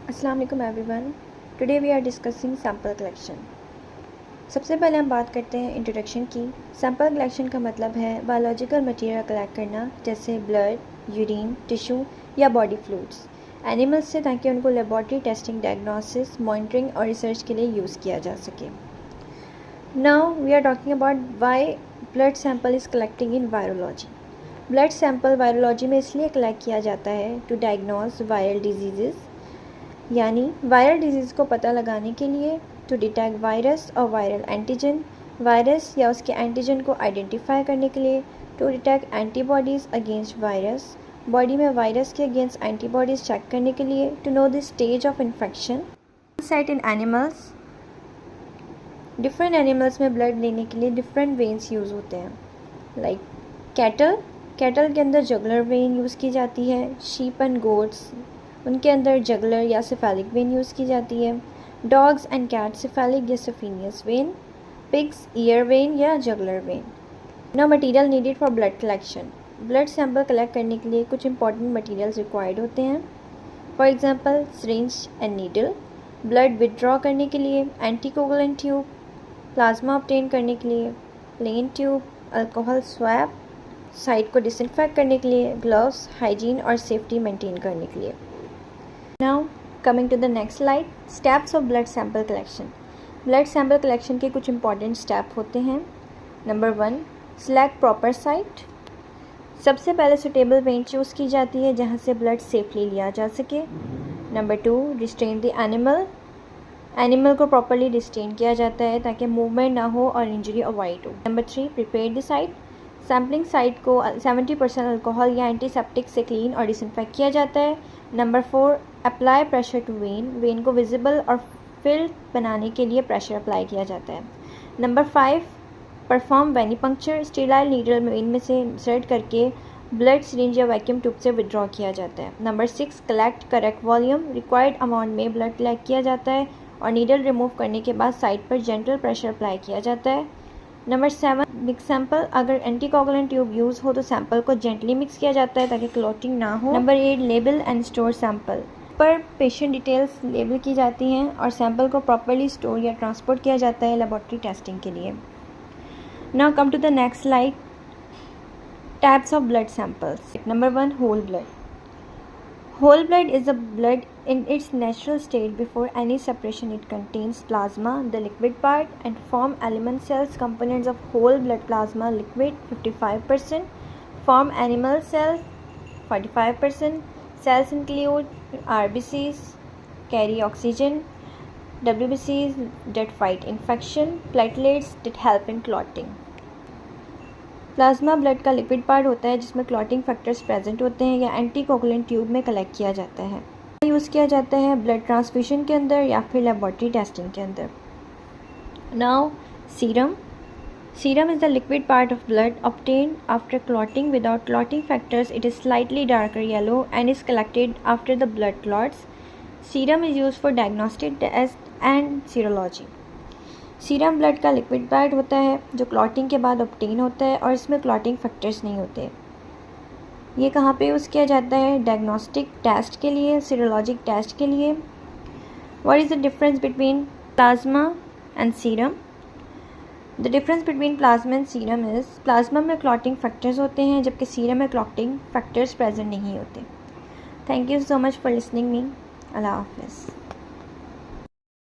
अस्सलाम वालेकुम everyone. Today we are discussing sample collection. सबसे पहले हम बात करते हैं इंट्रोडक्शन की। सैम्पल कलेक्शन का मतलब है बायोलॉजिकल मटेरियल कलेक्ट करना, जैसे ब्लड, यूरिन, टिश्यू या बॉडी फ्लूइड्स एनिमल्स से, ताकि उनको लेबॉर्ट्री टेस्टिंग, डायग्नोसिस, मॉनिटरिंग और रिसर्च के लिए यूज़ किया जा सके। Now we are talking about why blood sample is collecting in virology. Blood sample virology में इसलिए कलेक्ट किया जाता है टू डायग्नोस वायरल डिजीज़, यानी वायरल डिजीज़ को पता लगाने के लिए, टू डिटेक्ट वायरस और वायरल एंटीजन, वायरस या उसके एंटीजन को आइडेंटिफाई करने के लिए, to detect antibodies against virus, body में वायरस के अगेंस्ट एंटीबॉडीज़ चेक करने के लिए, to know the stage of infection. Site in animals, different animals में ब्लड लेने के लिए डिफरेंट वेन्स यूज़ होते हैं। लाइक कैटल के अंदर जगुलर वेन यूज़ की जाती है। शीप एंड गोट्स, उनके अंदर जगुलर या सिफेलिक वेन यूज़ की जाती है। डॉग्स एंड कैट सिफेलिक या saphenous vein. Pig's ear vein या jugular vein. Now material needed for blood collection. Blood sample collect करने के लिए कुछ इंपॉर्टेंट मटेरियल्स रिक्वायर्ड होते हैं। For example syringe and needle, blood withdraw करने के लिए एंटीकोगुलेंट ट्यूब, प्लाज्मा ऑब्टेन करने के लिए plain tube, alcohol swab, site को डिसइंफेक्ट करने के लिए ग्लव्स, हाइजीन और सेफ्टी मेंटेन करने के लिए। Now coming to the next slide, steps of blood sample collection. Blood sample collection के कुछ इंपॉर्टेंट स्टेप होते हैं। Number 1, select proper site. सबसे पहले सुटेबल वेन चूज़ की जाती है जहाँ से ब्लड सेफली लिया जा सके। नंबर 2, रिस्ट्रेन द एनिमल को प्रॉपरली रिस्ट्रेन किया जाता है ताकि मूवमेंट ना हो और इंजरी अवॉइड हो। Number 3, prepare the site. Sampling site को 70% अल्कोहल या एंटीसेप्टिक से क्लीन और डिसइंफेक्ट किया जाता है। Number 4, apply pressure to vein को विजिबल और फिल्ड बनाने के लिए प्रेशर अप्लाई किया जाता है। Number 5, perform venipuncture. Sterile needle vein में से इंसर्ट करके ब्लड सिरिंज या वैक्यूम ट्यूब से विड्रॉ किया जाता है। Number 6, collect correct volume. Required amount में ब्लड कलेक्ट किया जाता है और नीडल रिमूव करने के बाद साइट पर जेंटल प्रेशर अप्लाई किया जाता है। Number 7, mix sample. अगर एंटीकोगुलेंट ट्यूब यूज़ हो तो सैंपल को जेंटली मिक्स किया जाता है ताकि क्लॉटिंग ना हो। Number 8, label and store sample. पर पेशेंट डिटेल्स लेबल की जाती हैं और सैंपल को प्रॉपर्ली स्टोर या ट्रांसपोर्ट किया जाता है लेबॉर्ट्री टेस्टिंग के लिए। Now come to the next slide, types of blood samples. Number 1, whole blood. Whole blood is the blood in its natural state before any separation. It contains plasma, the liquid part, and form element cells. Components of whole blood plasma liquid 55%, form animal cells 45%. Cells include RBCs, carry oxygen, WBCs that fight infection, platelets that help in clotting. Plasma blood का liquid part होता है जिसमें clotting factors present होते हैं या anticoagulant tube में collect किया जाता है। यूज़ किया जाता है ब्लड ट्रांसफ्यूजन के अंदर या फिर लेबॉर्ट्री टेस्टिंग के अंदर। Now serum is the liquid part of blood obtained after clotting without clotting factors. It is slightly darker yellow and is collected after the blood clots. Serum is use for diagnostic test and serology. Serum blood का liquid part होता है जो clotting के बाद obtain होता है और इसमें क्लॉटिंग फैक्टर्स नहीं होते। ये कहाँ पे यूज़ किया जाता है? डायग्नोस्टिक टेस्ट के लिए, सीरोलॉजिक टेस्ट के लिए। What is the difference between plasma and serum? The difference between plasma and serum is, plasma में क्लॉटिंग फैक्टर्स होते हैं जबकि सीरम में क्लॉटिंग फैक्टर्स प्रेजेंट नहीं होते। Thank you so much for listening me. अल्लाह हाफिज़।